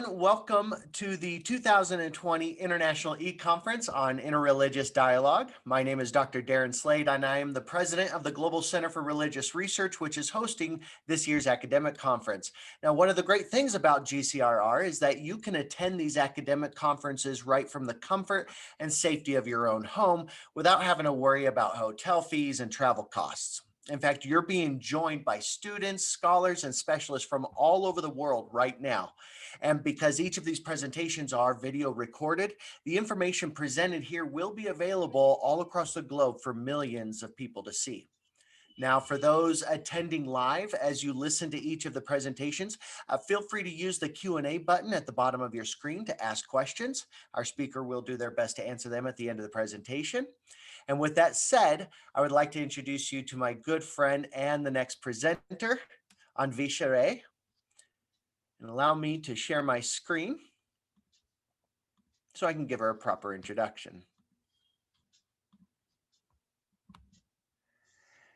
everyone. Welcome to the 2020 International eConference on Interreligious Dialogue. My name is Dr. Darren Slade, and I am the president of the Global Center for Religious Research, which is hosting this year's academic conference. Now, one of the great things about GCRR is that you can attend these academic conferences right from the comfort and safety of your own home without having to worry about hotel fees and travel costs. In fact, you're being joined by students, scholars, and specialists from all over the world right now. And because each of these presentations are video recorded, the information presented here will be available all across the globe for millions of people to see. Now, for those attending live, as you listen to each of the presentations, feel free to use the Q&A button at the bottom of your screen to ask questions. Our speaker will do their best to answer them at the end of the presentation. And with that said, I would like to introduce you to my good friend and the next presenter, Anwesha, and allow me to share my screen so I can give her a proper introduction.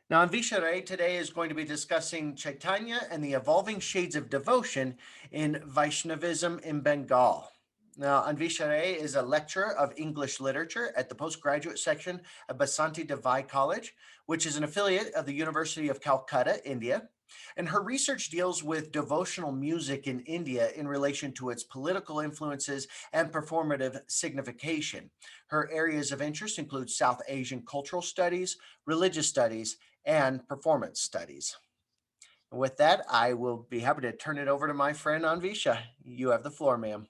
Now, Anwesha today is going to be discussing Chaitanya and the evolving shades of devotion in Vaishnavism in Bengal. Now, Anwesha is a lecturer of English literature at the postgraduate section of Basanti Devai College, which is an affiliate of the University of Calcutta, India. And her research deals with devotional music in India in relation to its political influences and performative signification. Her areas of interest include South Asian cultural studies, religious studies, and performance studies. And with that, I will be happy to turn it over to my friend Anwesha. You have the floor, ma'am.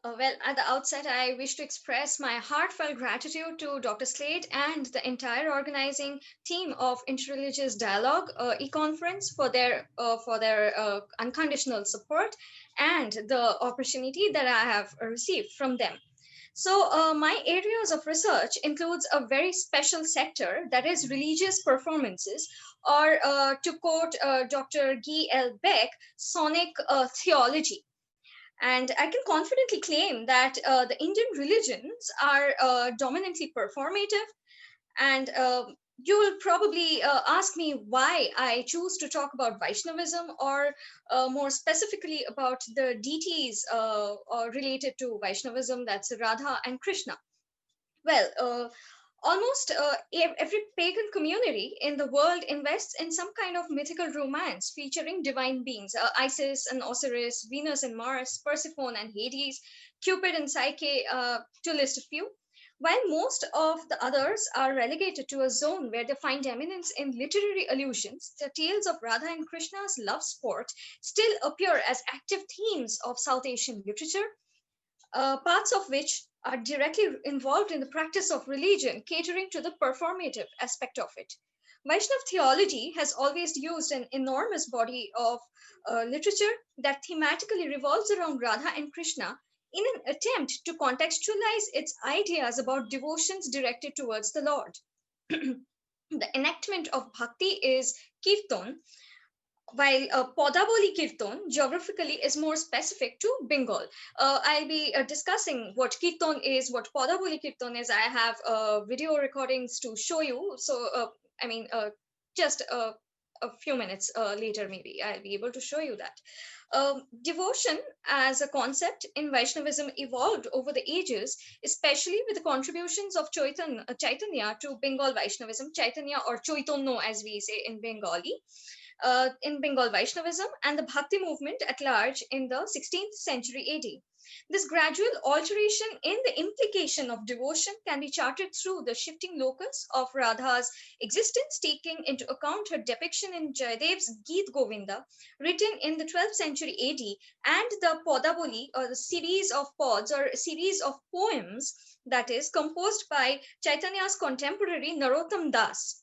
Well, at the outset, I wish to express my heartfelt gratitude to Dr. Slade and the entire organizing team of Interreligious Dialogue eConference for their unconditional support and the opportunity that I have received from them. So, my areas of research includes a very special sector that is religious performances, or to quote Dr. Guy L. Beck, sonic theology. And I can confidently claim that the Indian religions are dominantly performative. And you will probably ask me why I choose to talk about Vaishnavism, or more specifically about the deities related to Vaishnavism, that's Radha and Krishna. Well, almost every pagan community in the world invests in some kind of mythical romance featuring divine beings, Isis and Osiris, Venus and Mars, Persephone and Hades, Cupid and Psyche, to list a few. While most of the others are relegated to a zone where they find eminence in literary allusions, the tales of Radha and Krishna's love sport still appear as active themes of South Asian literature, parts of which are directly involved in the practice of religion, catering to the performative aspect of it. Vaishnav theology has always used an enormous body of literature that thematically revolves around Radha and Krishna in an attempt to contextualize its ideas about devotions directed towards the Lord. The enactment of bhakti is kirtan, while Podaboli Kirtan geographically is more specific to Bengal. I'll be discussing what Kirtan is, what Podaboli Kirtan is. I have video recordings to show you. So, I mean, just a few minutes later, maybe I'll be able to show you that. Devotion as a concept in Vaishnavism evolved over the ages, especially with the contributions of Chaitanya to Bengal Vaishnavism, Chaitanya or Choitonno as we say in Bengal Vaishnavism and the Bhakti movement at large in the 16th century AD. This gradual alteration in the implication of devotion can be charted through the shifting locus of Radha's existence, taking into account her depiction in Jayadev's GEET Govinda, written in the 12th century AD, and the Podaboli, or the series of pods or series of poems that is composed by Chaitanya's contemporary Narottam Das.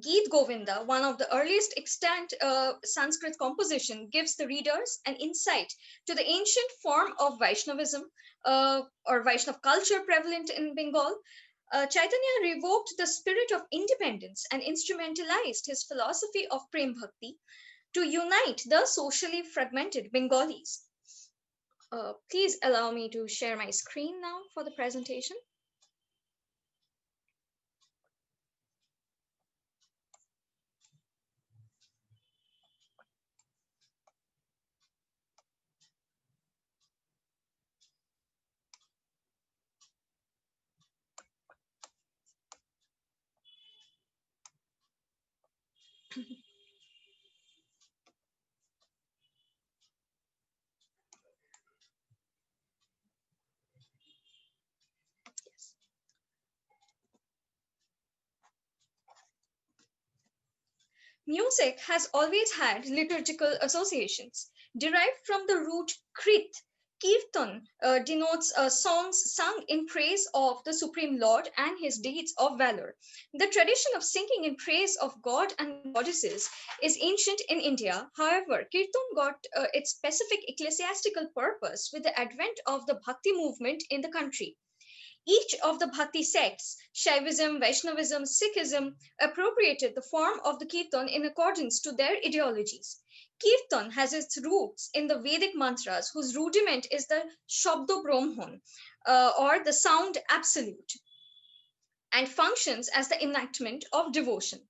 Geet Govinda, one of the earliest extant Sanskrit composition, gives the readers an insight to the ancient form of Vaishnavism or Vaishnav culture prevalent in Bengal. Chaitanya revoked the spirit of independence and instrumentalized his philosophy of Prem Bhakti to unite the socially fragmented Bengalis. Please allow me to share my screen now for the presentation. Music has always had liturgical associations. Derived from the root krit, kirtan denotes songs sung in praise of the Supreme Lord and his deeds of valor. The tradition of singing in praise of God and goddesses is ancient in India. However, kirtan got its specific ecclesiastical purpose with the advent of the Bhakti movement in the country. Each of the Bhakti sects, Shaivism, Vaishnavism, Sikhism, appropriated the form of the Kirtan in accordance to their ideologies. Kirtan has its roots in the Vedic mantras, whose rudiment is the Shabdo Brahman, or the sound absolute, and functions as the enactment of devotion.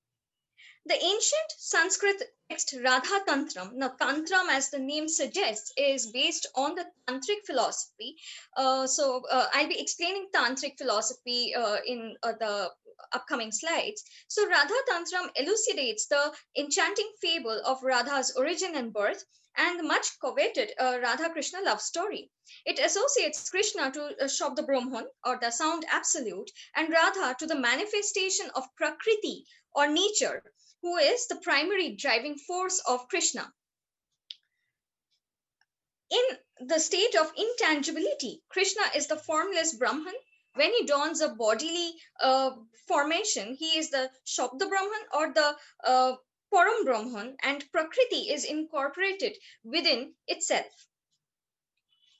The ancient Sanskrit text Radha Tantram, now Tantram, as the name suggests, is based on the Tantric philosophy. I'll be explaining Tantric philosophy in the upcoming slides. So Radha Tantram elucidates the enchanting fable of Radha's origin and birth and the much coveted Radha Krishna love story. It associates Krishna to Shabda Brahman, or the sound absolute, and Radha to the manifestation of Prakriti, or nature, who is the primary driving force of Krishna. In the state of intangibility, Krishna is the formless Brahman. When he dons a bodily formation, he is the Shabda Brahman, or the Param Brahman, and Prakriti is incorporated within itself.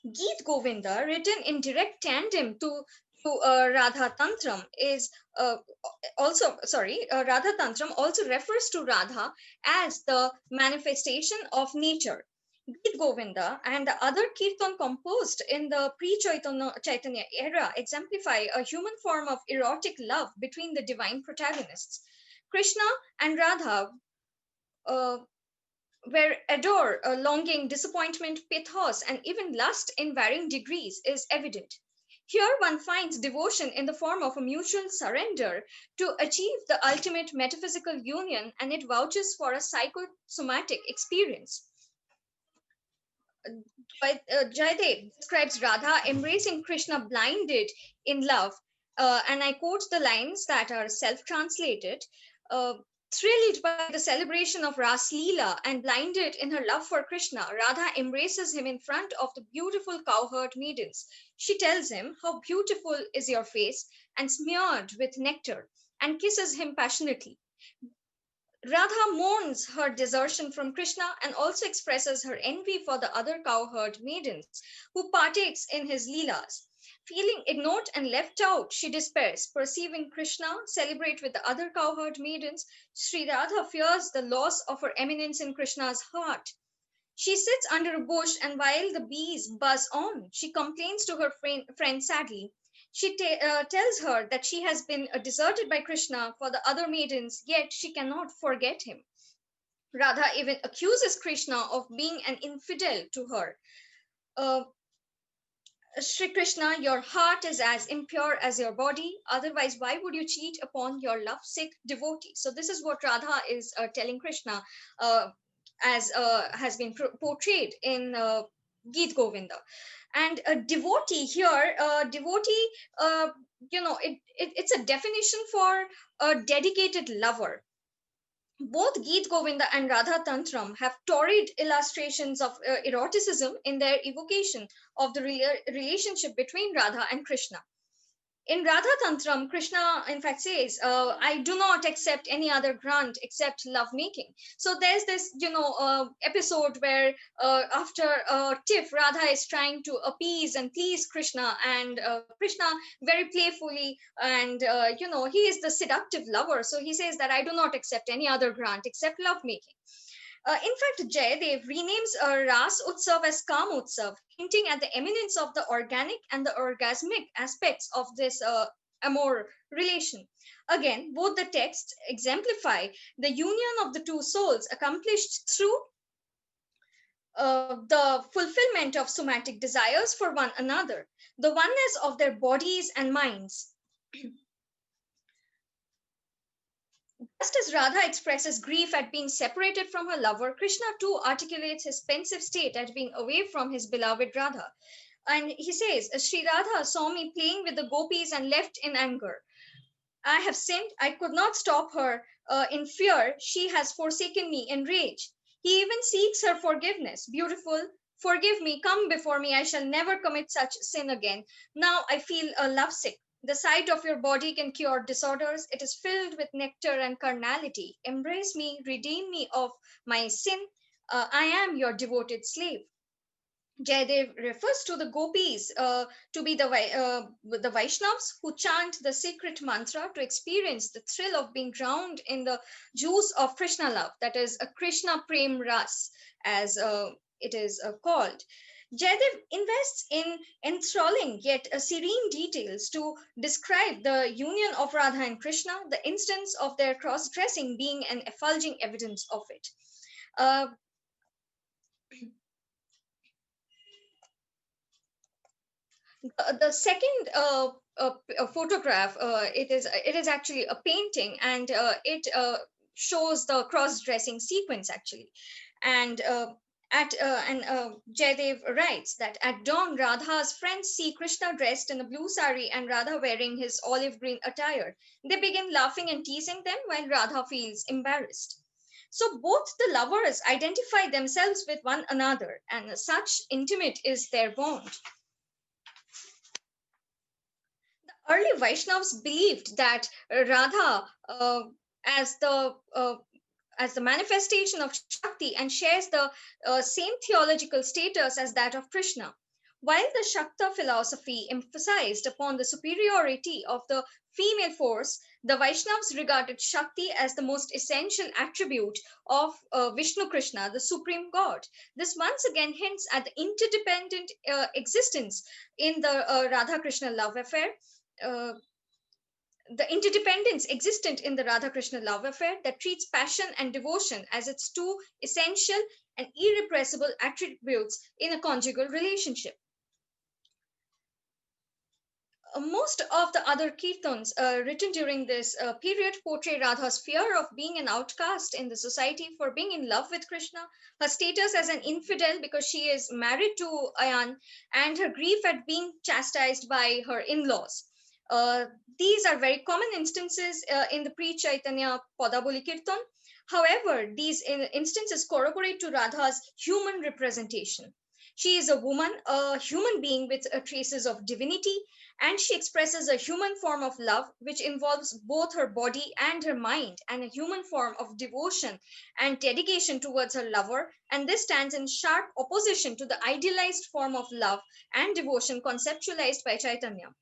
GEET Govinda, written in direct tandem to Radha Tantram, is Radha Tantram also refers to Radha as the manifestation of nature. Geet Govinda and the other kirtan composed in the pre-Chaitanya era exemplify a human form of erotic love between the divine protagonists. Krishna and Radha where adore, longing, disappointment, pathos, and even lust in varying degrees is evident. Here one finds devotion in the form of a mutual surrender to achieve the ultimate metaphysical union, and it vouches for a psychosomatic experience. Jayadev describes Radha embracing Krishna blinded in love, and I quote the lines that are self-translated. Thrilled by the celebration of Ras Leela and blinded in her love for Krishna, Radha embraces him in front of the beautiful cowherd maidens. She tells him, "How beautiful is your face," and smeared with nectar, and kisses him passionately. Radha mourns her desertion from Krishna and also expresses her envy for the other cowherd maidens who partakes in his leelas. Feeling ignored and left out, she despairs. Perceiving Krishna celebrate with the other cowherd maidens, Sri Radha fears the loss of her eminence in Krishna's heart. She sits under a bush, and while the bees buzz on, she complains to her friend sadly. She tells her that she has been deserted by Krishna for the other maidens, yet she cannot forget him. Radha even accuses Krishna of being an infidel to her. Shri Krishna, your heart is as impure as your body. Otherwise, why would you cheat upon your lovesick devotee? So this is what Radha is telling Krishna, as has been portrayed in Geet Govinda. And a devotee here, devotee, it's a definition for a dedicated lover. Both Geet Govinda and Radha Tantram have torrid illustrations of eroticism in their evocation of the relationship between Radha and Krishna. In Radha Tantram, Krishna in fact says, "I do not accept any other grant except lovemaking." So there's this, episode where after tiff, Radha is trying to appease and please Krishna, and Krishna very playfully, and he is the seductive lover. So he says that I do not accept any other grant except lovemaking. In fact, Jayadev renames Ras Utsav as Kam Utsav, hinting at the eminence of the organic and the orgasmic aspects of this amour relation. Again, both the texts exemplify the union of the two souls accomplished through the fulfillment of somatic desires for one another, the oneness of their bodies and minds. Just as Radha expresses grief at being separated from her lover, Krishna too articulates his pensive state at being away from his beloved Radha. And he says, Sri Radha saw me playing with the gopis and left in anger. I have sinned. I could not stop her. In fear, she has forsaken me in rage. He even seeks her forgiveness. Beautiful, forgive me. Come before me. I shall never commit such sin again. Now I feel lovesick. The sight of your body can cure disorders. It is filled with nectar and carnality. Embrace me, redeem me of my sin. I am your devoted slave. Jayadev refers to the gopis to be the Vaishnavas who chant the secret mantra to experience the thrill of being drowned in the juice of Krishna love, that is, a Krishna Prem Ras, as it is called. Jayadev invests in enthralling yet serene details to describe the union of Radha and Krishna, the instance of their cross dressing being an effulging evidence of it. Uh, the second photograph, it is actually a painting, and it shows the cross-dressing sequence actually. And Jaydev writes that at dawn, Radha's friends see Krishna dressed in a blue sari and Radha wearing his olive green attire. They begin laughing and teasing them while Radha feels embarrassed. So both the lovers identify themselves with one another, and such intimate is their bond. Early Vaishnavas believed that Radha, as the uh, as the manifestation of Shakti, and shares the same theological status as that of Krishna. While the Shakta philosophy emphasized upon the superiority of the female force, the Vaishnavas regarded Shakti as the most essential attribute of Vishnu Krishna, the supreme god. This once again hints at the interdependent existence in the Radha Krishna love affair. Uh, the interdependence existent in the Radha Krishna love affair that treats passion and devotion as its two essential and irrepressible attributes in a conjugal relationship. Most of the other kirtans written during this period portray Radha's fear of being an outcast in the society for being in love with Krishna, her status as an infidel because she is married to Ayan, and her grief at being chastised by her in laws. Uh, these are very common instances in the pre Chaitanya Padaboli Kirtan. However, these instances corroborate to Radha's human representation. She is a woman, a human being with traces of divinity, and she expresses a human form of love which involves both her body and her mind, and a human form of devotion and dedication towards her lover, and this stands in sharp opposition to the idealized form of love and devotion conceptualized by Chaitanya.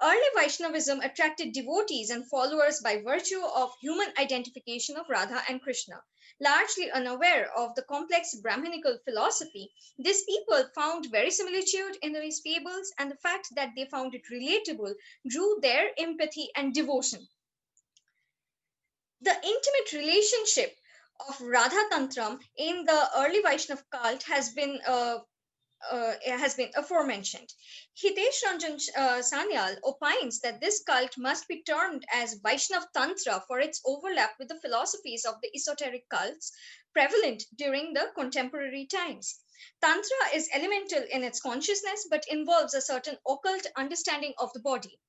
Early Vaishnavism attracted devotees and followers by virtue of human identification of Radha and Krishna. Largely unaware of the complex Brahminical philosophy, these people found verisimilitude in these fables, and the fact that they found it relatable drew their empathy and devotion. The intimate relationship of Radha Tantram in the early Vaishnav cult has been aforementioned. Hitesh Ranjan Sanyal opines that this cult must be termed as Vaishnav Tantra for its overlap with the philosophies of the esoteric cults prevalent during the contemporary times. Tantra is elemental in its consciousness but involves a certain occult understanding of the body.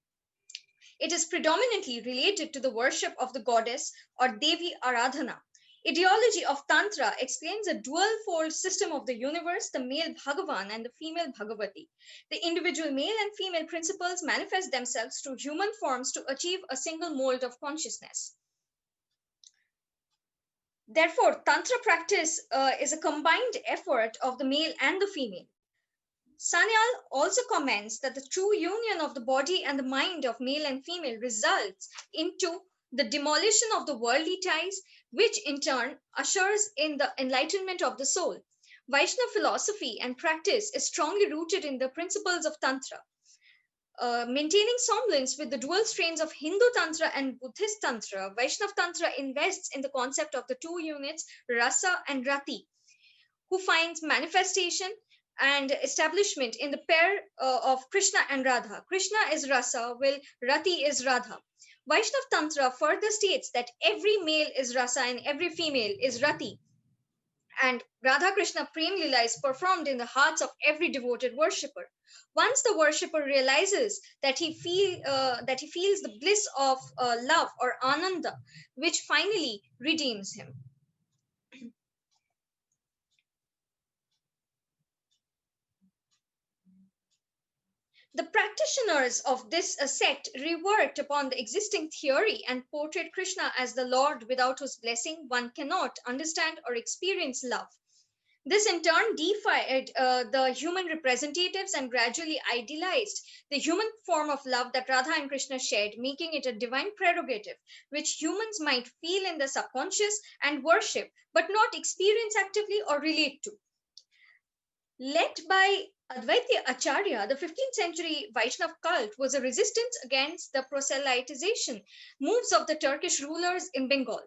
It is predominantly related to the worship of the goddess or Devi Aradhana. Ideology of Tantra explains a dual-fold system of the universe, the male Bhagavan and the female Bhagavati. The individual male and female principles manifest themselves through human forms to achieve a single mold of consciousness. Therefore, Tantra practice is a combined effort of the male and the female. Sanyal also comments that the true union of the body and the mind of male and female results into the demolition of the worldly ties, which in turn ushers in the enlightenment of the soul. Vaishnava philosophy and practice is strongly rooted in the principles of Tantra. Maintaining semblance with the dual strains of Hindu Tantra and Buddhist Tantra, Vaishnava Tantra invests in the concept of the two units, rasa and rati, who finds manifestation and establishment in the pair of Krishna and Radha. Krishna is Rasa, while Rati is Radha. Vaishnav Tantra further states that every male is Rasa and every female is Rati, and Radha Krishna Prem Lila is performed in the hearts of every devoted worshipper. Once the worshipper realizes that he feels the bliss of love or ananda, which finally redeems him. The practitioners of this sect reworked upon the existing theory and portrayed Krishna as the Lord without whose blessing one cannot understand or experience love. This in turn deified the human representatives and gradually idealized the human form of love that Radha and Krishna shared, making it a divine prerogative which humans might feel in the subconscious and worship, but not experience actively or relate to. Led by Advaita Acharya, the 15th century Vaishnav cult was a resistance against the proselytization moves of the Turkish rulers in Bengal.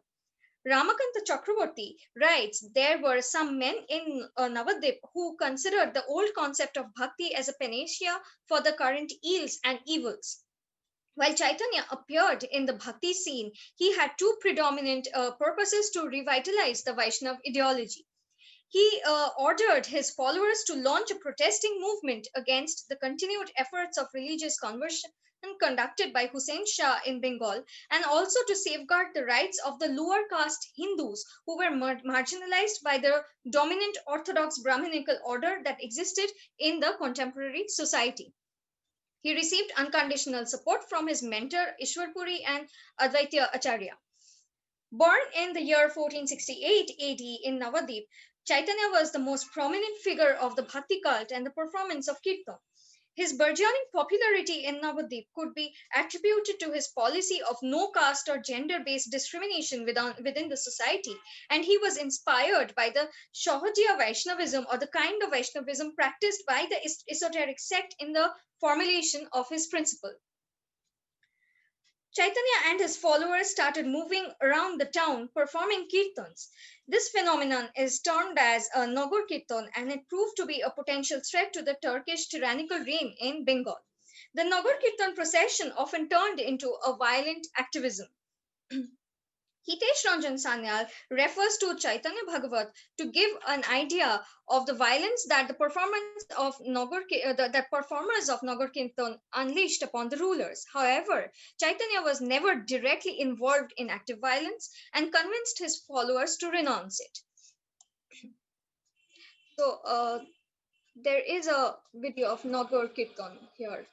Ramakanta Chakraborty writes there were some men in Navadip who considered the old concept of bhakti as a panacea for the current ills and evils. While Chaitanya appeared in the bhakti scene, he had two predominant purposes to revitalize the Vaishnav ideology. He ordered his followers to launch a protesting movement against the continued efforts of religious conversion conducted by Hussein Shah in Bengal, and also to safeguard the rights of the lower caste Hindus who were marginalized by the dominant orthodox Brahminical order that existed in the contemporary society. He received unconditional support from his mentor Ishwarpuri and Advaita Acharya. Born in the year 1468 AD in Navadip, Chaitanya was the most prominent figure of the Bhakti cult and the performance of Kirtan. His burgeoning popularity in Navadip could be attributed to his policy of no caste or gender based discrimination within the society, and he was inspired by the Shohojiya Vaishnavism, or the kind of Vaishnavism practiced by the esoteric sect in the formulation of his principle. Chaitanya and his followers started moving around the town performing kirtans. This phenomenon is termed as a Nagar Kirtan, and it proved to be a potential threat to the Turkish tyrannical reign in Bengal. The Nagar Kirtan procession often turned into a violent activism. Hitesh Ranjan Sanyal refers to Chaitanya Bhagavat to give an idea of the violence that the performers of Nagar Kirtan unleashed upon the rulers. However, Chaitanya was never directly involved in active violence and convinced his followers to renounce it. So there is a video of Nagar Kirtan here.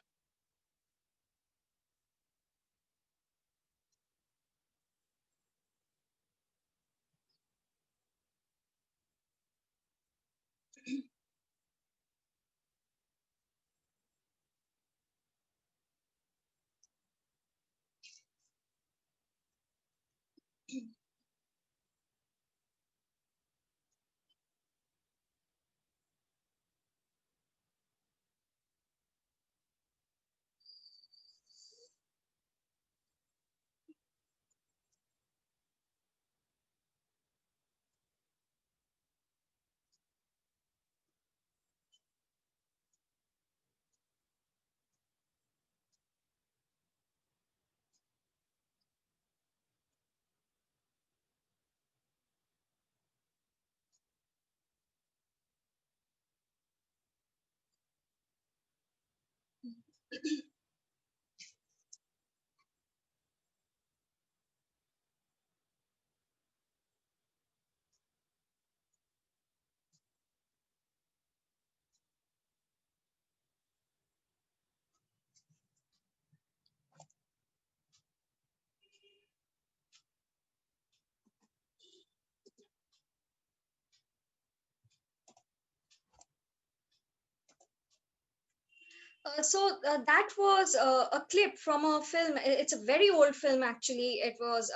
So that was a clip from a film. It's a very old film, actually. It was,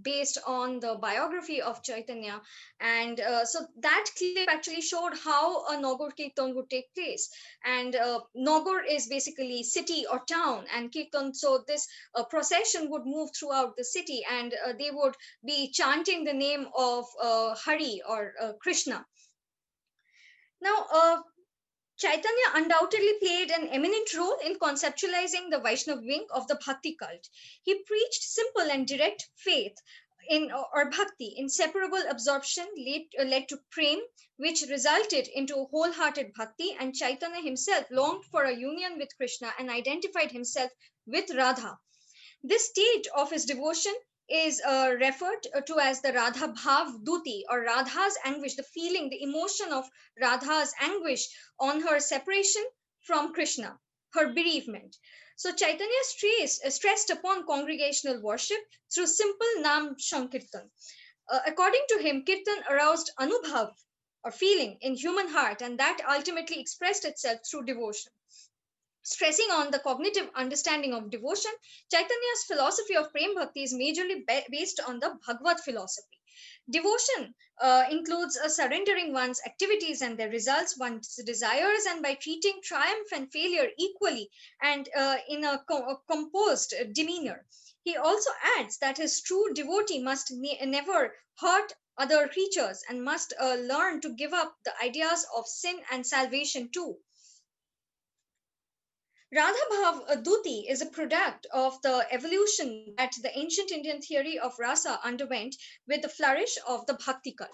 based on the biography of Chaitanya, and so that clip actually showed how a Nagar Kirtan would take place. And Nagar is basically city or town, and Kirtan. So this procession would move throughout the city, and they would be chanting the name of Hari or Krishna. Now, Chaitanya undoubtedly played an eminent role in conceptualizing the Vaishnava wing of the Bhakti cult. He preached simple and direct faith in or bhakti, inseparable absorption led to prem, which resulted into wholehearted bhakti, and Chaitanya himself longed for a union with Krishna and identified himself with Radha. This state of his devotion is referred to as the Radha Bhav Duti, or Radha's anguish, the feeling, the emotion of Radha's anguish on her separation from Krishna, her bereavement. So Chaitanya stressed upon congregational worship through simple Nam Sankirtan. According to him, Kirtan aroused Anubhav, or feeling, in human heart, and that ultimately expressed itself through devotion. Stressing on the cognitive understanding of devotion, Chaitanya's philosophy of Prem Bhakti is majorly based on the Bhagavad philosophy. Devotion includes surrendering one's activities and their results, one's desires, and by treating triumph and failure equally and in a composed demeanor. He also adds that his true devotee must never hurt other creatures and must learn to give up the ideas of sin and salvation too. Radhabhav Duti is a product of the evolution that the ancient Indian theory of rasa underwent with the flourish of the Bhakti cult.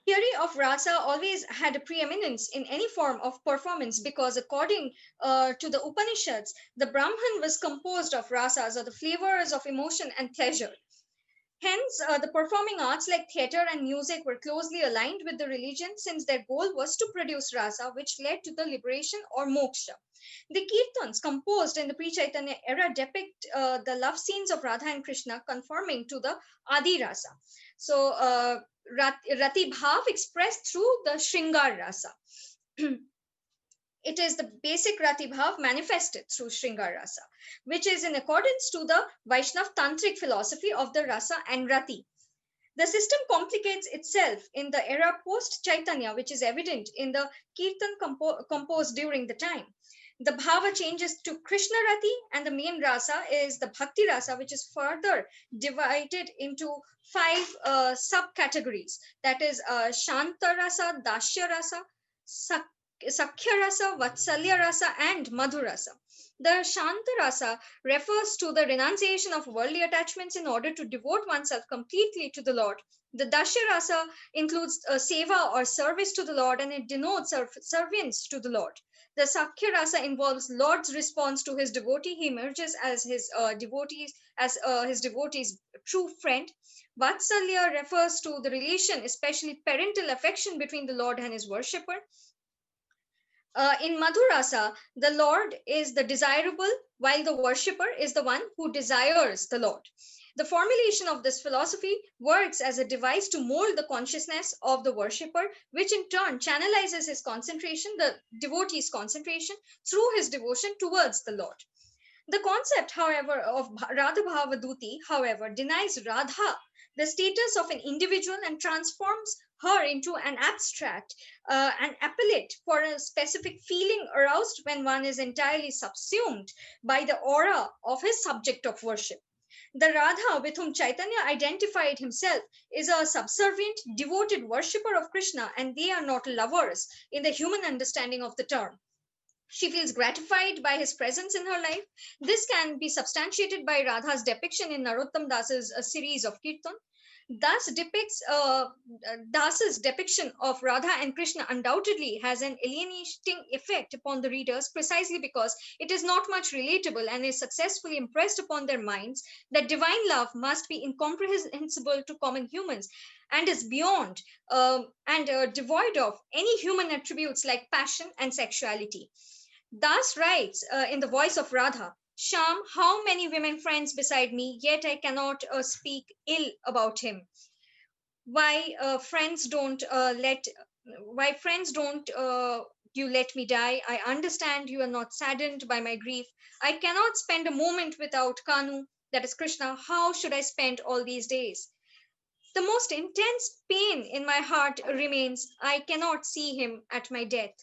Theory of rasa always had a preeminence in any form of performance because according to the Upanishads, the Brahman was composed of rasas, or the flavors of emotion and pleasure. Hence, the performing arts like theatre and music were closely aligned with the religion since their goal was to produce rasa, which led to the liberation or moksha. The kirtans composed in the pre-Chaitanya era depict the love scenes of Radha and Krishna conforming to the Adi rasa. So, Rati Bhav expressed through the Shringar rasa. It is the basic Rati Bhav manifested through Shringar Rasa, which is in accordance to the Vaishnav Tantric philosophy of the Rasa and Rati. The system complicates itself in the era post Chaitanya, which is evident in the Kirtan composed during the time. The Bhava changes to Krishna Rati, and the main Rasa is the Bhakti Rasa, which is further divided into 5 subcategories. That is Shanta Rasa, Dasya Rasa, Sakhya Rasa, Vatsalya Rasa, and Madhur Rasa. The Shanta Rasa refers to the renunciation of worldly attachments in order to devote oneself completely to the Lord. The Dasya Rasa includes seva or service to the Lord, and it denotes service to the Lord. The Sakhya Rasa involves Lord's response to his devotee. He emerges as his devotee's true friend. Vatsalya refers to the relation, especially parental affection between the Lord and his worshipper. In Madhurasa, the Lord is the desirable, while the worshipper is the one who desires the Lord. The formulation of this philosophy works as a device to mold the consciousness of the worshipper, which in turn channelizes his concentration, the devotee's concentration, through his devotion towards the Lord. The concept, however, of Radha Bhavaduti, however, denies Radha the status of an individual and transforms her into an abstract, an appellate for a specific feeling aroused when one is entirely subsumed by the aura of his subject of worship. The Radha with whom Chaitanya identified himself is a subservient, devoted worshipper of Krishna, and they are not lovers in the human understanding of the term. She feels gratified by his presence in her life. This can be substantiated by Radha's depiction in Narottam Das's series of Kirtan. Das's depiction of Radha and Krishna undoubtedly has an alienating effect upon the readers precisely because it is not much relatable and is successfully impressed upon their minds that divine love must be incomprehensible to common humans and is beyond and devoid of any human attributes like passion and sexuality. Das writes in the voice of Radha, Sham, how many women friends beside me, yet I cannot speak ill about him. Why friends don't you let me die? I understand you are not saddened by my grief. I cannot spend a moment without Kanu, that is Krishna. How should I spend all these days? The most intense pain in my heart remains. I cannot see him at my death.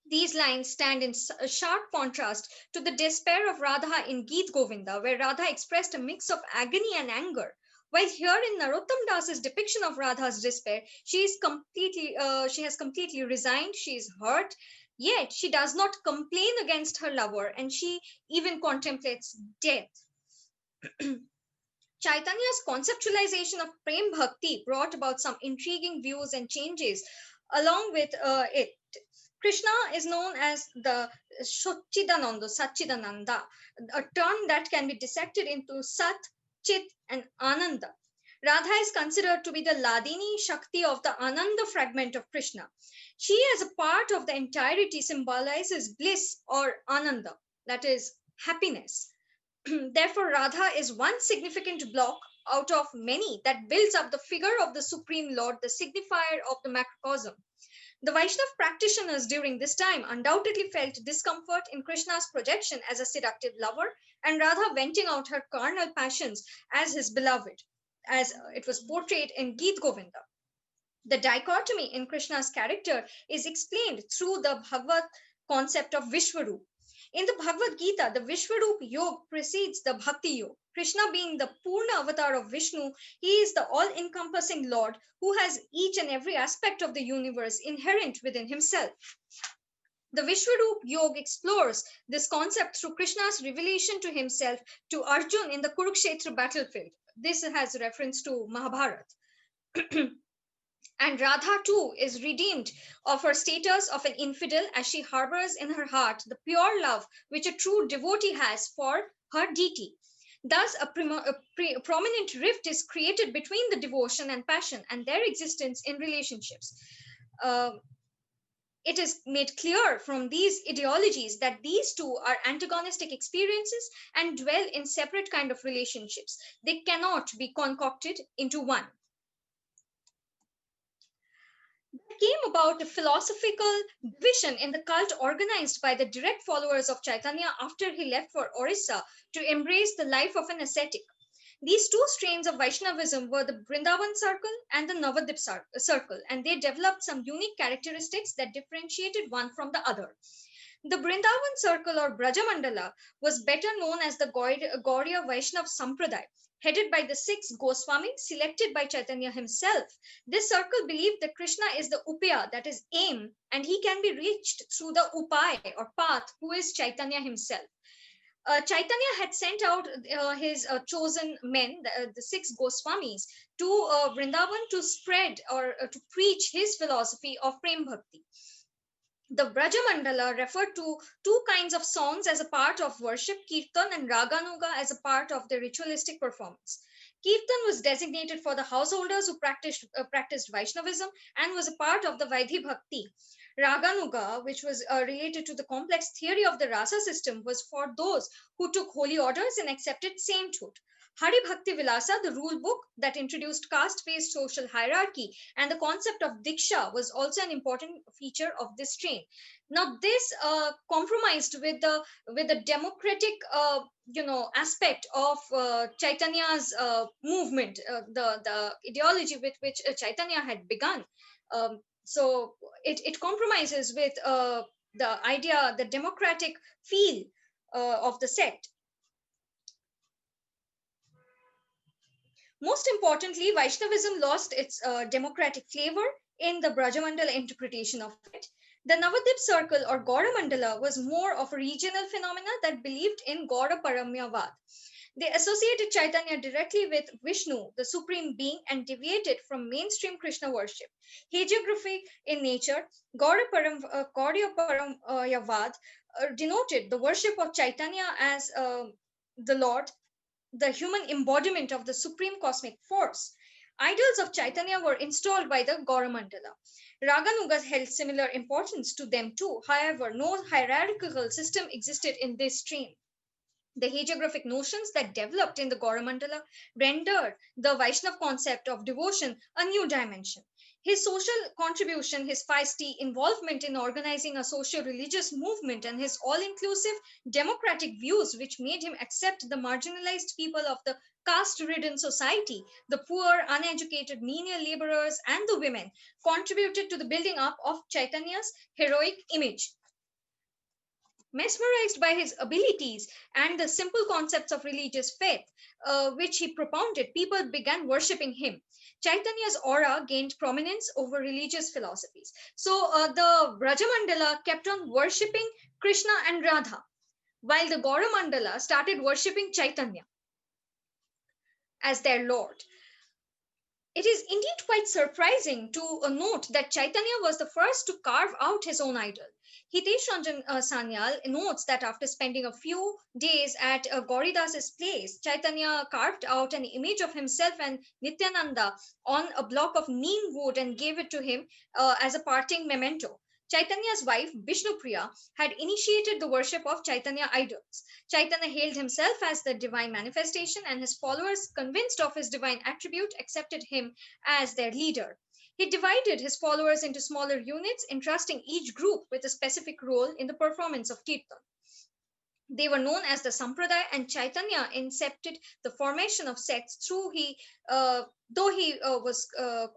These lines stand in a sharp contrast to the despair of Radha in Geet Govinda, where Radha expressed a mix of agony and anger. While here in Narottam Das's depiction of Radha's despair, she has completely resigned. She is hurt, yet she does not complain against her lover, and she even contemplates death. Chaitanya's conceptualization of Prem Bhakti brought about some intriguing views and changes along with it. Krishna is known as the Satchidananda, a term that can be dissected into Sat, Chit, and Ananda. Radha is considered to be the Ladini Shakti of the Ananda fragment of Krishna. She, as a part of the entirety, symbolizes bliss or Ananda, that is, happiness. Therefore, Radha is one significant block out of many that builds up the figure of the Supreme Lord, the signifier of the macrocosm. The Vaishnava practitioners during this time undoubtedly felt discomfort in Krishna's projection as a seductive lover and Radha venting out her carnal passions as his beloved, as it was portrayed in GEET Govinda. The dichotomy in Krishna's character is explained through the Bhagavad concept of Vishwarup. In the Bhagavad Gita, the Vishwarup Yoga precedes the Bhakti Yoga. Krishna being the Purna avatar of Vishnu, he is the all-encompassing Lord who has each and every aspect of the universe inherent within himself. The Vishwarup Yoga explores this concept through Krishna's revelation to himself to Arjun in the Kurukshetra battlefield. This has reference to Mahabharata. And Radha too is redeemed of her status of an infidel as she harbors in her heart the pure love which a true devotee has for her deity. Thus, a prominent rift is created between the devotion and passion and their existence in relationships. It is made clear from these ideologies that these two are antagonistic experiences and dwell in separate kind of relationships. They cannot be concocted into one. There came about a philosophical division in the cult organized by the direct followers of Chaitanya after he left for Orissa to embrace the life of an ascetic. These two strains of Vaishnavism were the Vrindavan circle and the Navadip circle, and they developed some unique characteristics that differentiated one from the other. The Vrindavan circle or Brajamandala was better known as the Gauriya Vaishnava Sampradaya, headed by the six Goswamis selected by Chaitanya himself. This circle believed that Krishna is the upaya, that is aim, and he can be reached through the upay or path, who is Chaitanya himself. Chaitanya had sent out his chosen men, the six Goswamis, to Vrindavan to spread or to preach his philosophy of Prem Bhakti. The Brajamandala referred to two kinds of songs as a part of worship, Kirtan and Raganuga as a part of the ritualistic performance. Kirtan was designated for the householders who practiced Vaishnavism and was a part of the Vaidhi Bhakti. Raganuga, which was related to the complex theory of the rasa system, was for those who took holy orders and accepted sainthood. Hari Bhakti Vilasa, the rule book that introduced caste-based social hierarchy and the concept of Diksha, was also an important feature of this strain. Now, this compromised with the democratic, aspect of Chaitanya's movement, the ideology with which Chaitanya had begun. So it compromises with the idea, the democratic feel of the sect. Most importantly, Vaishnavism lost its democratic flavor in the Brajamandala interpretation of it. The Navadip circle or Gaura Mandala was more of a regional phenomena that believed in Gaura Paramyavad. They associated Chaitanya directly with Vishnu, the supreme being, and deviated from mainstream Krishna worship. Hagiography in nature, Gaura Paramyavad denoted the worship of Chaitanya as the Lord, the human embodiment of the supreme cosmic force. Idols of Chaitanya were installed by the Gauramandala. Raganugas held similar importance to them too. However, no hierarchical system existed in this stream. The hagiographic notions that developed in the Gauramandala rendered the Vaishnava concept of devotion a new dimension. His social contribution, his feisty involvement in organizing a social religious movement, and his all inclusive democratic views, which made him accept the marginalized people of the caste ridden society, the poor, uneducated, menial laborers, and the women, contributed to the building up of Chaitanya's heroic image. Mesmerized by his abilities and the simple concepts of religious faith, which he propounded, people began worshipping him. Chaitanya's aura gained prominence over religious philosophies. So the Brajamandala kept on worshipping Krishna and Radha, while the Gauramandala started worshipping Chaitanya as their lord. It is indeed quite surprising to note that Chaitanya was the first to carve out his own idol. Hitesh Ranjan Sanyal notes that after spending a few days at Gauridas's place, Chaitanya carved out an image of himself and Nityananda on a block of neem wood and gave it to him as a parting memento. Chaitanya's wife, Vishnupriya, had initiated the worship of Chaitanya idols. Chaitanya hailed himself as the divine manifestation, and his followers, convinced of his divine attribute, accepted him as their leader. He divided his followers into smaller units, entrusting each group with a specific role in the performance of Kirtan. They were known as the Sampradaya, and Chaitanya incepted the formation of sects though he was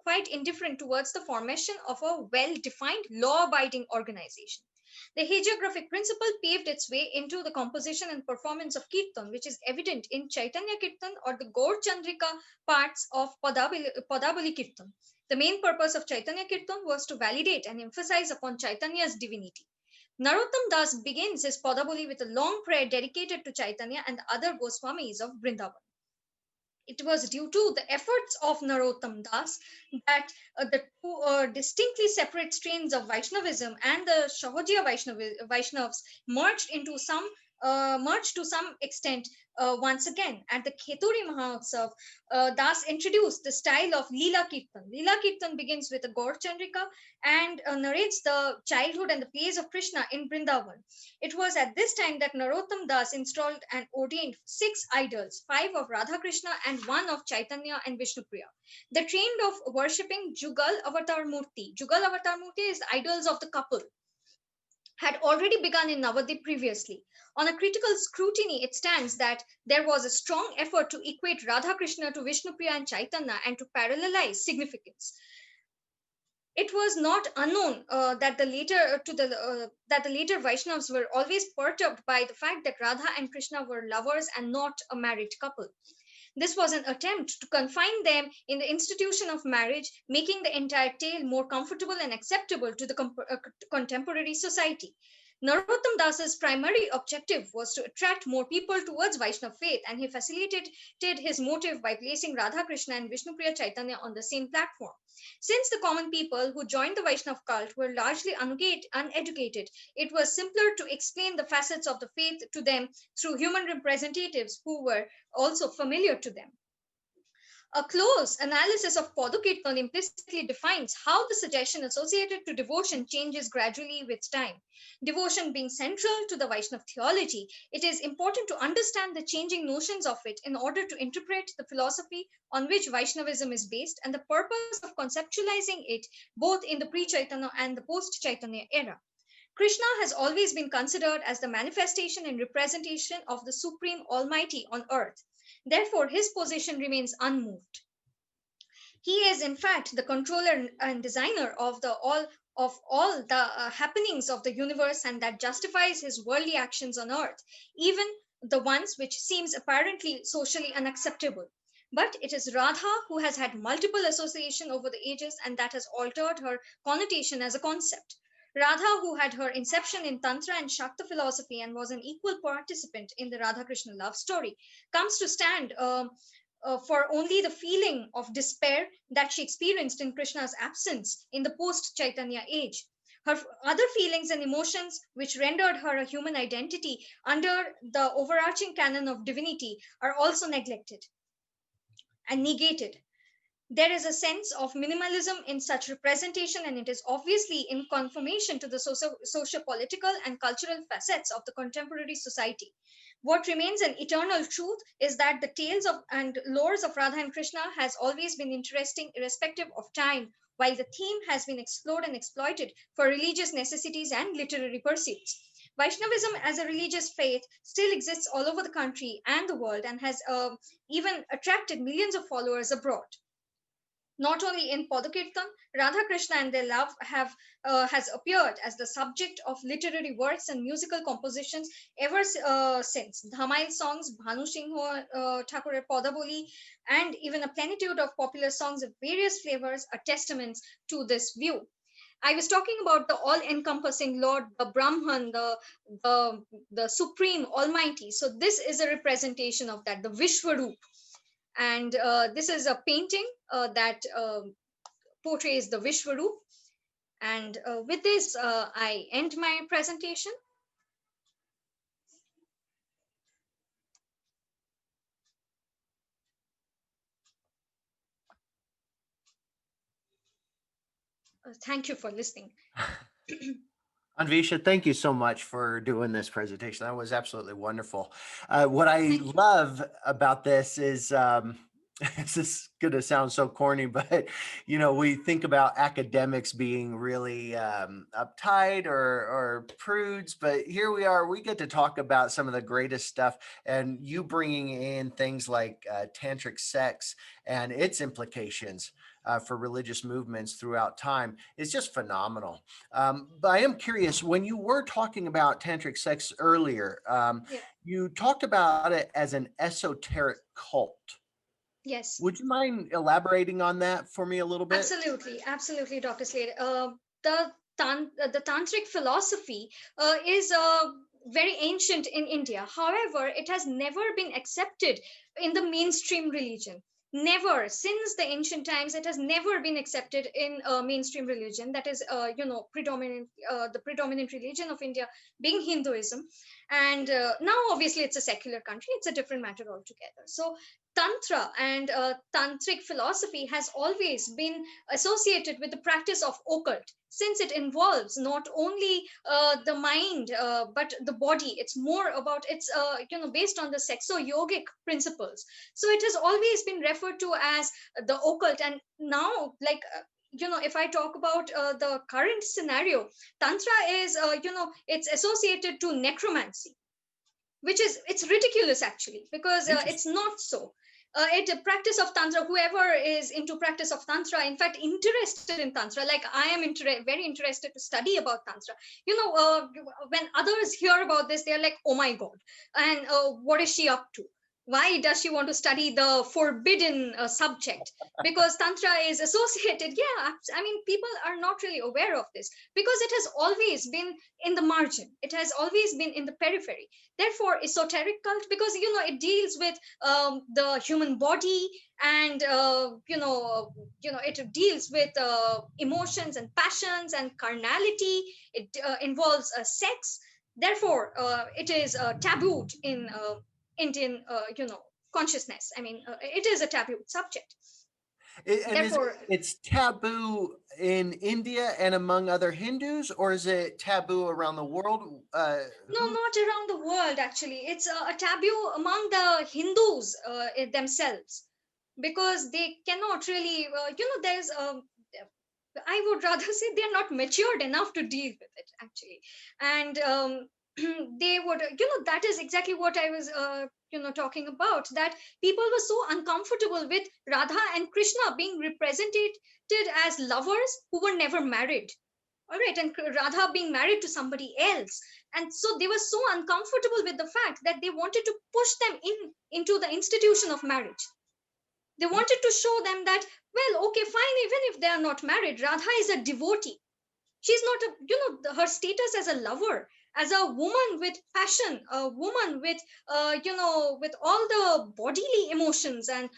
quite indifferent towards the formation of a well-defined, law-abiding organization. The hagiographic principle paved its way into the composition and performance of Kirtan, which is evident in Chaitanya Kirtan or the Gaur Chandrika parts of Padabali Kirtan. The main purpose of Chaitanya Kirtan was to validate and emphasize upon Chaitanya's divinity. Narottam Das begins his Padaboli with a long prayer dedicated to Chaitanya and the other Goswamis of Vrindavan. It was due to the efforts of Narottam Das that the two distinctly separate strains of Vaishnavism and the Shahojiya Vaishnavas merged to some extent once again. At the Kheturi Mahotsav, Das introduced the style of Leela Kirtan. Leela Kirtan begins with a Gaur Chandrika and narrates the childhood and the plays of Krishna in Vrindavan. It was at this time that Narottam Das installed and ordained 6 idols, 5 of Radha Krishna and 1 of Chaitanya and Vishnupriya. The trend of worshipping Jugal Avatar Murti. Jugal Avatar Murti is the idols of the couple, had already begun in Navadip previously. On a critical scrutiny, it stands that there was a strong effort to equate Radha Krishna to Vishnupriya and Chaitanya and to parallelize significance. It was not unknown that the later Vaishnavas were always perturbed by the fact that Radha and Krishna were lovers and not a married couple. This was an attempt to confine them in the institution of marriage, making the entire tale more comfortable and acceptable to the contemporary society. Narottam Das's primary objective was to attract more people towards Vaishnava faith, and he facilitated his motive by placing Radha Krishna and Vishnupriya Chaitanya on the same platform. Since the common people who joined the Vaishnava cult were largely uneducated, it was simpler to explain the facets of the faith to them through human representatives who were also familiar to them. A close analysis of Padukirtan implicitly defines how the suggestion associated to devotion changes gradually with time. Devotion being central to the Vaishnava theology, it is important to understand the changing notions of it in order to interpret the philosophy on which Vaishnavism is based and the purpose of conceptualizing it both in the pre-Chaitanya and the post-Chaitanya era. Krishna has always been considered as the manifestation and representation of the Supreme Almighty on earth. Therefore, his position remains unmoved. He is, in fact, the controller and designer of all the happenings of the universe, and that justifies his worldly actions on earth, even the ones which seems apparently socially unacceptable. But it is Radha who has had multiple association over the ages, and that has altered her connotation as a concept. Radha, who had her inception in Tantra and Shakta philosophy and was an equal participant in the Radha Krishna love story, comes to stand for only the feeling of despair that she experienced in Krishna's absence in the post Chaitanya age. Her other feelings and emotions, which rendered her a human identity under the overarching canon of divinity, are also neglected and negated. There is a sense of minimalism in such representation, and it is obviously in conformation to the socio-political and cultural facets of the contemporary society. What remains an eternal truth is that the tales of and lores of Radha and Krishna has always been interesting irrespective of time, while the theme has been explored and exploited for religious necessities and literary pursuits. Vaishnavism as a religious faith still exists all over the country and the world and has even attracted millions of followers abroad. Not only in Padakirtan, Radha Krishna and their love has appeared as the subject of literary works and musical compositions ever since. Dhamail songs, Bhanu Singh Thakurer Podaboli, and even a plenitude of popular songs of various flavors are testaments to this view. I was talking about the all-encompassing Lord, the Brahman, the Supreme Almighty. So this is a representation of that, the Vishwaroop, and this is a painting that portrays the Vishwaroop. And with this, I end my presentation. Thank you for listening. Anwesha, thank you so much for doing this presentation. That was absolutely wonderful. What I love about this is, this is going to sound so corny, but we think about academics being really uptight or prudes, but here we are. We get to talk about some of the greatest stuff, and you bringing in things like tantric sex and its implications for religious movements throughout time is just phenomenal. But I am curious, when you were talking about tantric sex earlier, Yeah. you talked about it as an esoteric cult. Yes. Would you mind elaborating on that for me a little bit? Absolutely, Dr. Slade. The tantric philosophy is very ancient in India. However, it has never been accepted in the mainstream religion. Never, since the ancient times, it has never been accepted in mainstream religion. That is, predominant the predominant religion of India being Hinduism, and now obviously it's a secular country. It's a different matter altogether. So Tantra and tantric philosophy has always been associated with the practice of occult, since it involves not only the mind but the body. It's more about it's based on the sexo-yogic principles. So it has always been referred to as the occult. And now, like if I talk about the current scenario, tantra is it's associated to necromancy, which is it's ridiculous actually, because Interesting. it's not so. It a practice of tantra, whoever is into practice of tantra, in fact interested in tantra, like I am very interested to study about tantra, when others hear about this, they're like, oh my god, and what is she up to? Why does she want to study the forbidden subject? Because tantra is associated, yeah, I mean, people are not really aware of this, because it has always been in the margin, it has always been in the periphery. Therefore esoteric cult, because it deals with the human body, and it deals with emotions and passions and carnality. It involves sex. Therefore it is tabooed in Indian consciousness. I mean, it is a taboo subject. And Therefore, it's taboo in India and among other Hindus, or is it taboo around the world? no, not around the world actually. It's a taboo among the Hindus themselves, because they cannot really, there's I would rather say they're not matured enough to deal with it actually. And they would, that is exactly what I was, talking about, that people were so uncomfortable with Radha and Krishna being represented as lovers who were never married. All right, and Radha being married to somebody else. And so they were so uncomfortable with the fact that they wanted to push them into the institution of marriage. They wanted to show them that, well, okay, fine, even if they are not married, Radha is a devotee. She's not a, her status as a lover, as a woman with passion, a woman with, with all the bodily emotions and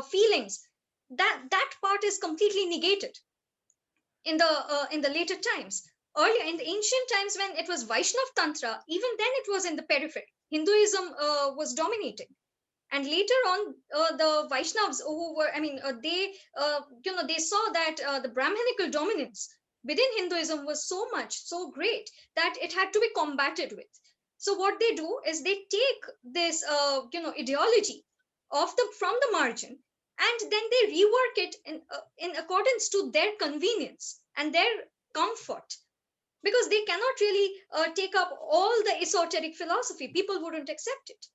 feelings. That part is completely negated in the later times. Earlier in the ancient times, when it was Vaishnav Tantra, even then it was in the periphery. Hinduism was dominating, and later on the Vaishnavas who were, I mean, they saw that the Brahmanical dominance within Hinduism was so much so great that it had to be combated with. So what they do is they take this ideology of the from the margin, and then they rework it in accordance to their convenience and their comfort, because they cannot really take up all the esoteric philosophy. People wouldn't accept it.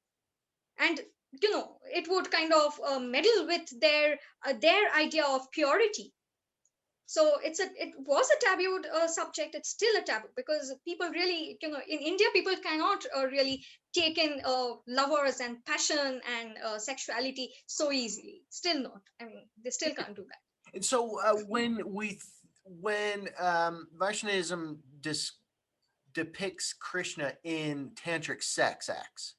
And it would kind of meddle with their idea of purity. So it was a tabooed subject. It's still a taboo because people really, in India, people cannot really take in lovers and passion and sexuality so easily. Still not. I mean, they still can't do that. And so when Vaishnavism depicts Krishna in tantric sex acts,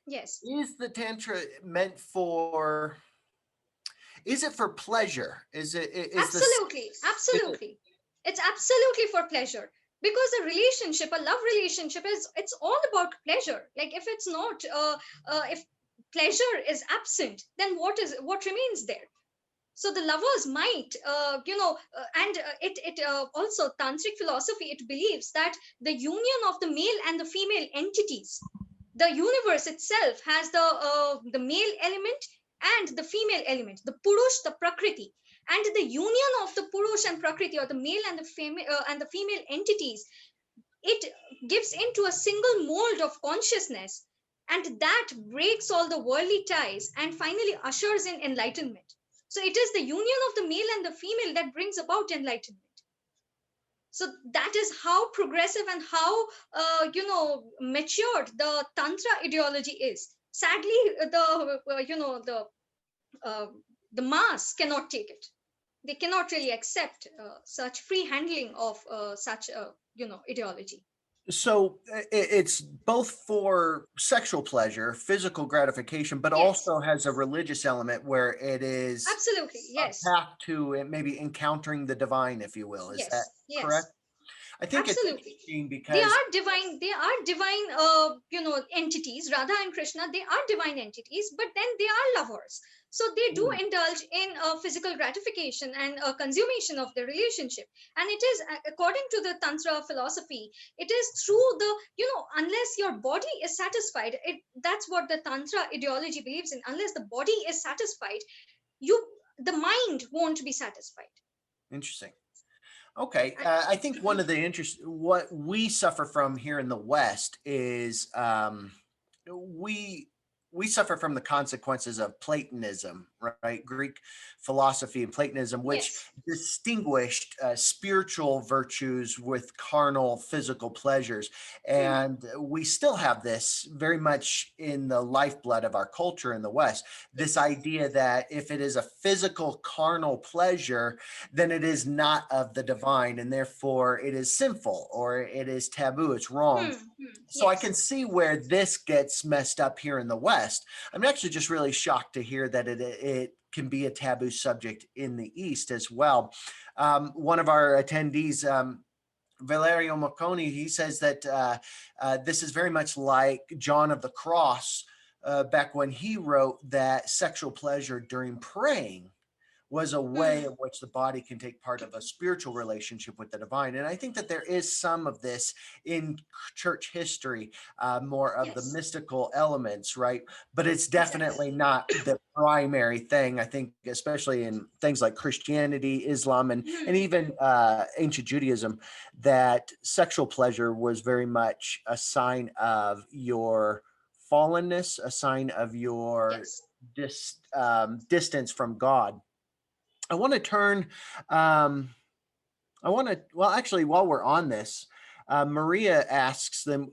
Yes. is the tantra meant for? Is it for pleasure? Is this? Absolutely, absolutely. It's absolutely for pleasure, because a relationship, a love relationship, it's all about pleasure. Like if it's not, if pleasure is absent, then what remains there? So the lovers might, and it also tantric philosophy. It believes that the union of the male and the female entities, the universe itself has the male element and the female element, the purush, the prakriti, and the union of the purush and prakriti, or the male and the female entities, it gives into a single mold of consciousness, and that breaks all the worldly ties and finally ushers in enlightenment. So it is the union of the male and the female that brings about enlightenment. So that is how progressive and how matured the tantra ideology is. Sadly, uh, the mass cannot take it. They cannot really accept such free handling of such a ideology. So it's both for sexual pleasure, physical gratification, but Yes, also has a religious element where it is absolutely. a Yes, path to maybe encountering the divine, if you will. Is that yes, yes. correct? I think it's Absolutely. interesting They because are divine. They are divine, entities. Radha and Krishna, they are divine entities, but then they are lovers. So they do mm, indulge in physical gratification and consummation of the relationship. And it is, according to the Tantra philosophy, it is through unless your body is satisfied, that's what the Tantra ideology believes in. Unless the body is satisfied, you the mind won't be satisfied. interesting. Okay, And, I think one of the what we suffer from here in the West is we we suffer from the consequences of Platonism, right? Greek philosophy and Platonism, which yes. distinguished spiritual virtues with carnal physical pleasures. Mhm. And we still have this very much in the lifeblood of our culture in the West, this Yes. idea that if it is a physical carnal pleasure, then it is not of the divine, and therefore it is sinful or it is taboo, it's wrong. So I can Yes. see where this gets messed up here in the West. I'm actually just really shocked to hear that it can be a taboo subject in the East as well. One of our attendees, Valerio Mocconi, he says that this is very much like John of the Cross back when he wrote that sexual pleasure during praying was a way Hmm. in which the body can take part of a spiritual relationship with the divine. And I think that there is some of this in church history, more of the Yes. mystical elements, right? But it's Exactly. definitely not the primary thing. I think, especially in things like Christianity, Islam, and Hmm. even ancient Judaism, that sexual pleasure was very much a sign of your fallenness, a sign of your Yes. distance from God. I want to turn. Um, I want to. Well, actually, while we're on this, Maria asks them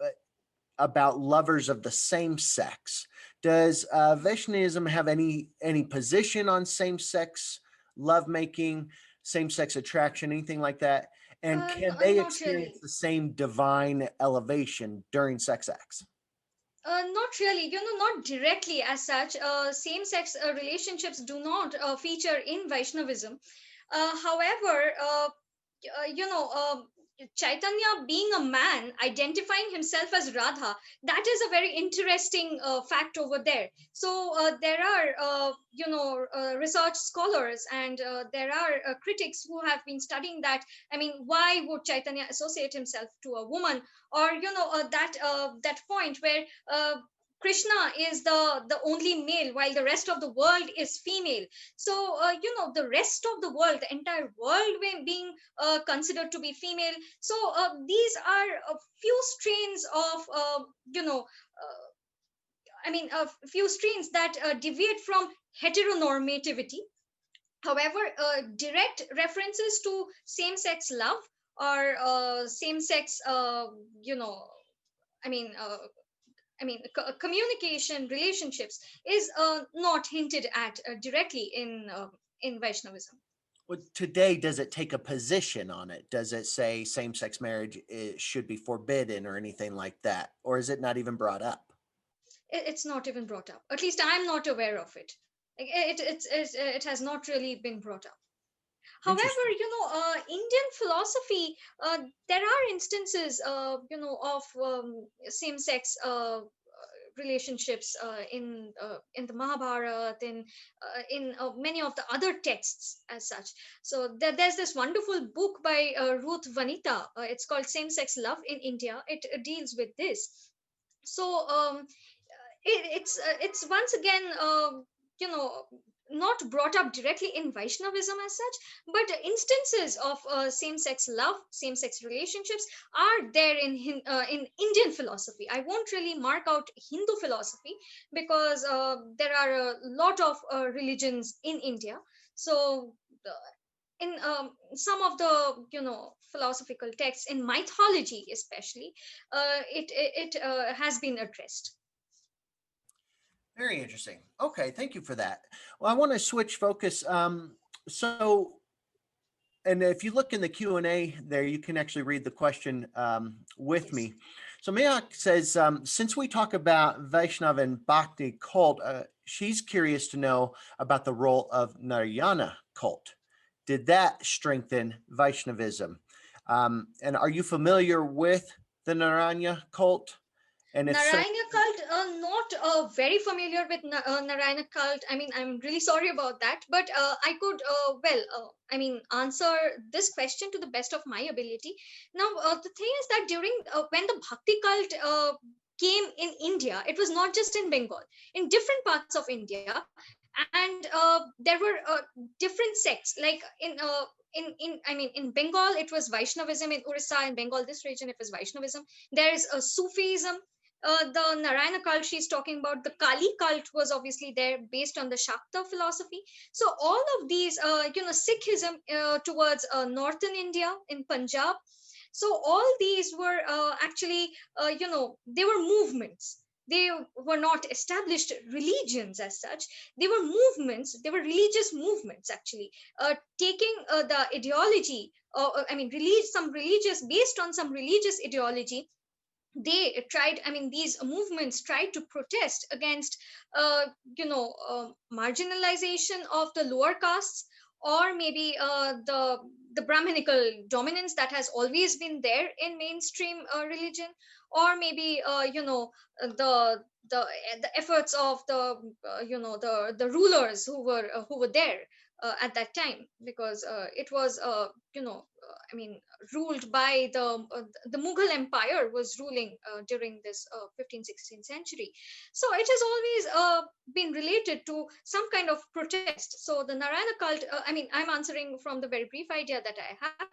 about lovers of the same sex. Does Vaishnavism have any position on same sex lovemaking, same sex attraction, anything like that? And can they Not experience really. the same divine elevation during sex acts? Not really. Not directly as such. Same-sex relationships do not feature in Vaishnavism. However, Chaitanya being a man, identifying himself as Radha, that is a very interesting fact over there. So there are, research scholars and there are critics who have been studying that. I mean, why would Chaitanya associate himself to a woman, or that point where Krishna is the only male while the rest of the world is female. So the rest of the world, the entire world being considered to be female. So these are a few strains of a few strains that deviate from heteronormativity. However, direct references to same-sex love or same-sex, you know, I mean, communication relationships is not hinted at directly in Vaishnavism. Well, today, does it take a position on it? Does it say same-sex marriage should be forbidden or anything like that? Or is it not even brought up? It's not even brought up. At least I'm not aware of it. It has not really been brought up. However, Interesting. Indian philosophy, there are instances, of same-sex relationships in the Mahabharata, in many of the other texts as such. So there's this wonderful book by Ruth Vanita. It's called Same-Sex Love in India. It deals with this. So it's once again, you know not brought up directly in Vaishnavism as such, but instances of same-sex love, same-sex relationships are there in Indian philosophy. I won't really mark out Hindu philosophy because there are a lot of religions in India. So in some of the philosophical texts in mythology especially, it has been addressed. Very interesting. Okay, thank you for that. Well, I want to switch focus. So, and if you look in the Q&A there, you can actually read the question with Yes. me. So Mayak says, since we talk about Vaishnava and Bhakti cult, she's curious to know about the role of Narayana cult. Did that strengthen Vaishnavism? And are you familiar with the Narayana cult? And if so, Narayana cult, not very familiar with Narayana cult. I mean, I'm really sorry about that, but I could, answer this question to the best of my ability. Now, the thing is that during when the Bhakti cult came in India, it was not just in Bengal, in different parts of India, and there were different sects. Like in Bengal, it was Vaishnavism. In Orissa, in Bengal, this region, it was Vaishnavism. There is a Sufism. The Narayana cult she's talking about, the Kali cult was obviously there based on the Shakta philosophy. So all of these, Sikhism towards northern India in Punjab. So all these were actually, they were movements. They were not established religions as such. They were movements. They were religious movements actually, taking the ideology, release some religious based on some religious ideology. They tried, these movements tried to protest against marginalization of the lower castes, or maybe the brahminical dominance that has always been there in mainstream religion, or maybe the the efforts of the rulers who were there at that time, because it was ruled by the Mughal Empire was ruling during this 15th 16th century. So it has always been related to some kind of protest. So the Narayana cult, I'm answering from the very brief idea that I have.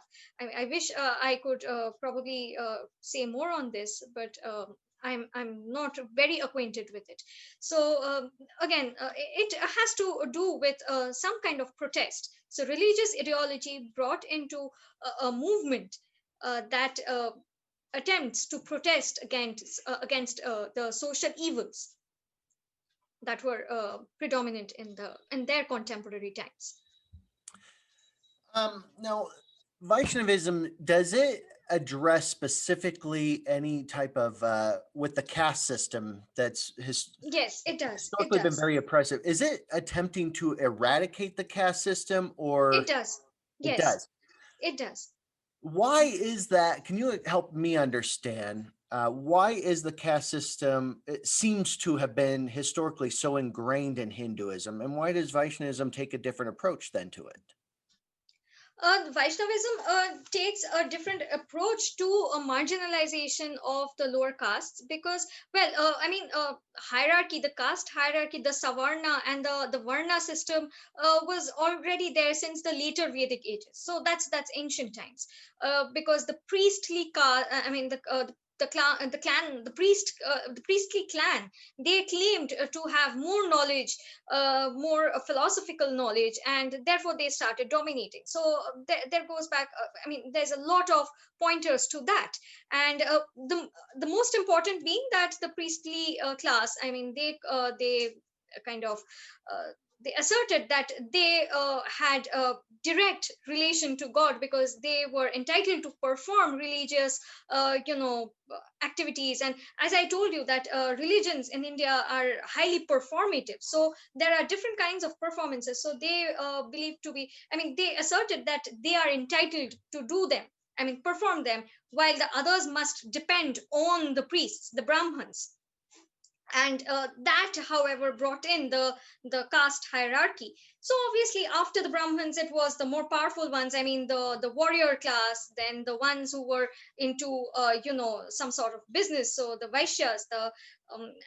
I wish I could probably say more on this, but I'm not very acquainted with it. So again, it has to do with some kind of protest. So religious ideology brought into a movement that attempts to protest against the social evils that were predominant in their contemporary times. Now, Vaishnavism, does it address specifically any type of with the caste system that's Yes, it does. It historically been does. very oppressive? Is it attempting to eradicate the caste system, It or does. it Yes, does? it does. Why is that? Can you help me understand? Why is the caste system, it seems to have been historically so ingrained in Hinduism, and why does Vaishnavism take a different approach then to it? Vaishnavism takes a different approach to a marginalization of the lower castes because, well, hierarchy, the caste hierarchy, the Savarna and the Varna system was already there since the later Vedic ages. So that's ancient times, because the priestly caste, the the priestly clan, they claimed to have more knowledge, more philosophical knowledge, and therefore they started dominating. So there goes back. I mean, there's a lot of pointers to that, and the most important being that the priestly class. I mean, they kind of they asserted that they had a direct relation to God because they were entitled to perform religious, activities. And as I told you, that religions in India are highly performative. So there are different kinds of performances. So they believed to be, I mean, they asserted that they are entitled to do them. I mean, perform them, while the others must depend on the priests, the Brahmins. And that, however, brought in the caste hierarchy. So obviously after the Brahmins, it was the more powerful ones. I mean, the warrior class, then the ones who were into some sort of business, so the Vaishyas,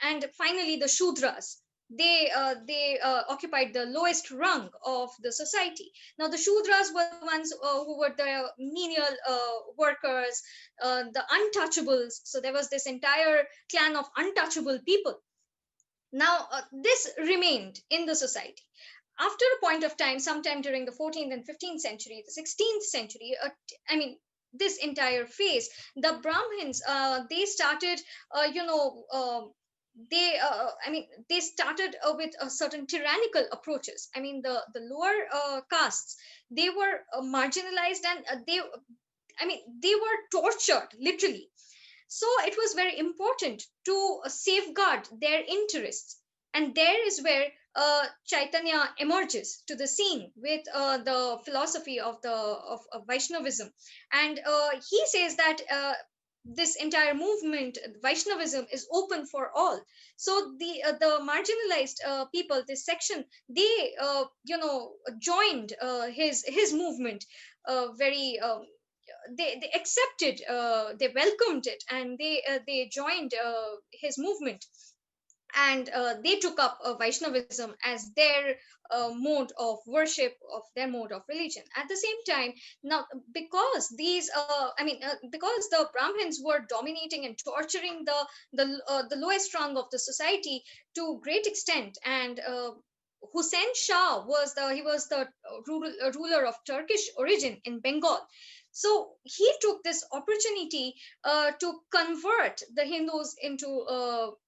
and finally the Shudras. They occupied the lowest rung of the society. Now the Shudras were the ones who were the menial workers, the untouchables. So there was this entire clan of untouchable people. Now, this remained in the society. After a point of time, sometime during the 14th and 15th century, the 16th century, I mean, this entire phase, the Brahmins, they started, they started with certain tyrannical approaches. I mean, the lower castes, they were marginalized, and they were tortured literally. So it was very important to safeguard their interests. And there is where Chaitanya emerges to the scene with the philosophy of Vaishnavism. And he says that this entire movement, Vaishnavism, is open for all. So the marginalized people, this section, they joined his movement very. They accepted, they welcomed it, and they joined his movement, and they took up Vaishnavism as their mode of worship, of their mode of religion. At the same time, now because because the Brahmins were dominating and torturing the lowest rung of the society to great extent, and Hussein Shah was the ruler of Turkish origin in Bengal. So he took this opportunity to convert the Hindus into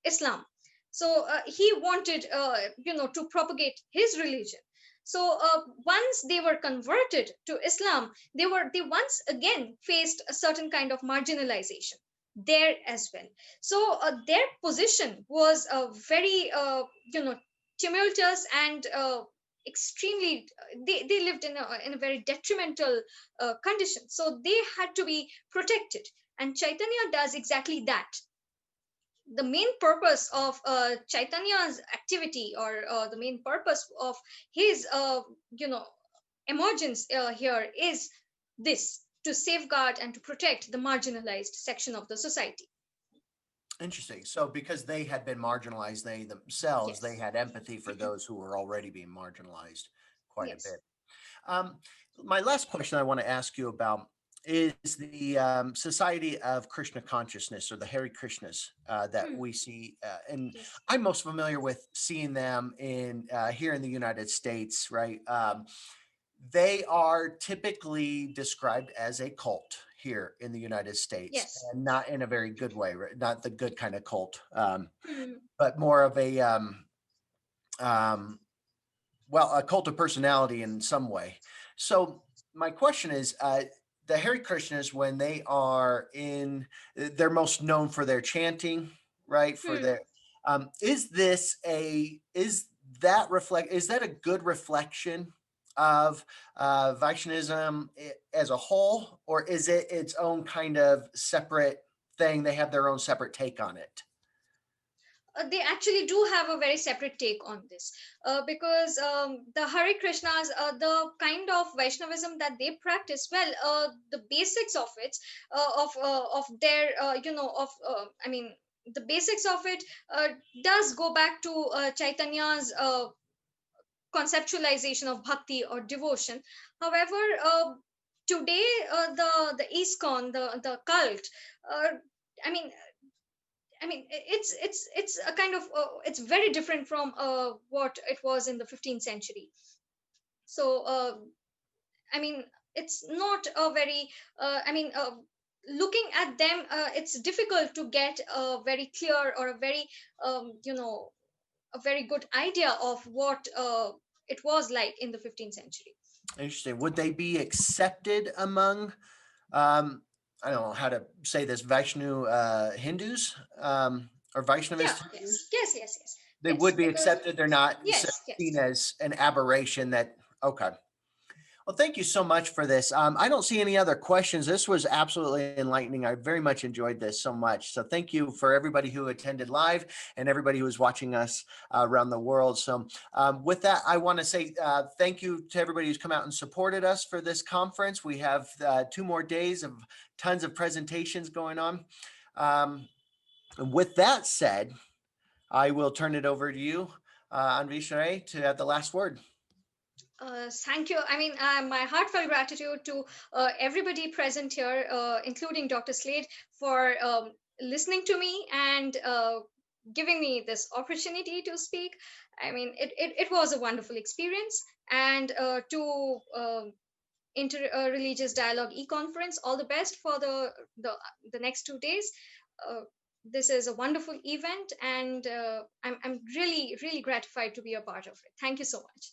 Islam. So he wanted, to propagate his religion. So once they were converted to Islam, they once again faced a certain kind of marginalization there as well. So their position was very, tumultuous, and extremely, they lived in a very detrimental condition. So they had to be protected, and Chaitanya does exactly that. The main purpose of Chaitanya's activity, or the main purpose of his emergence here, is this: to safeguard and to protect the marginalized section of the society. Interesting. So because they had been marginalized, they themselves, they Yes. had empathy for those who were already being marginalized quite a Yes. bit. Um, my last question I want to ask you about is the Society of Krishna Consciousness, or the Hare Krishnas, that Hmm. we see. And Yes. I'm most familiar with seeing them in here in the United States, right? They are typically described as a cult here in the United States, Yes. and not in a very good way, right? Not the good kind of cult, Hmm. but more of um, a cult of personality in some way. So my question is, the Hare Krishnas, when they are in, they're most known for their chanting, right? For Hmm. their, is is that a good reflection of Vaishnavism as a whole, or is it its own kind of separate thing? They have their own separate take on it. They actually do have a very separate take on this, because the Hare Krishnas, the kind of Vaishnavism that they practice, well, the basics of it, of their, the basics of it does go back to Chaitanya's conceptualization of bhakti or devotion. However, today the ISKCON, the cult, uh, I mean, it's a kind of it's very different from what it was in the 15th century. So I mean, it's not a very looking at them, it's difficult to get a very clear or a very a very good idea of what it was like in the 15th century. Interesting. Would they be accepted among, um, I don't know how to say this, Vaishnu Hindus, or Yeah, Vaishnavist yes, Hindus? yes, yes, yes, They yes, would be because accepted. They're not yes, seen yes. as an aberration that, okay. Well, thank you so much for this. I don't see any other questions. This was absolutely enlightening. I very much enjoyed this so much. So thank you for everybody who attended live and everybody who is watching us around the world. So with that, I want to say thank you to everybody who's come out and supported us for this conference. We have 2 more days of tons of presentations going on. And with that said, I will turn it over to you, Anwesha, to have the last word. Thank you. I mean, my heartfelt gratitude to everybody present here, including Dr. Slade, for listening to me and giving me this opportunity to speak. I mean, it was a wonderful experience. And to Interreligious Dialogue e-conference, all the best for the next 2 days. Uh, this is a wonderful event, and I'm really, really gratified to be a part of it. Thank you so much.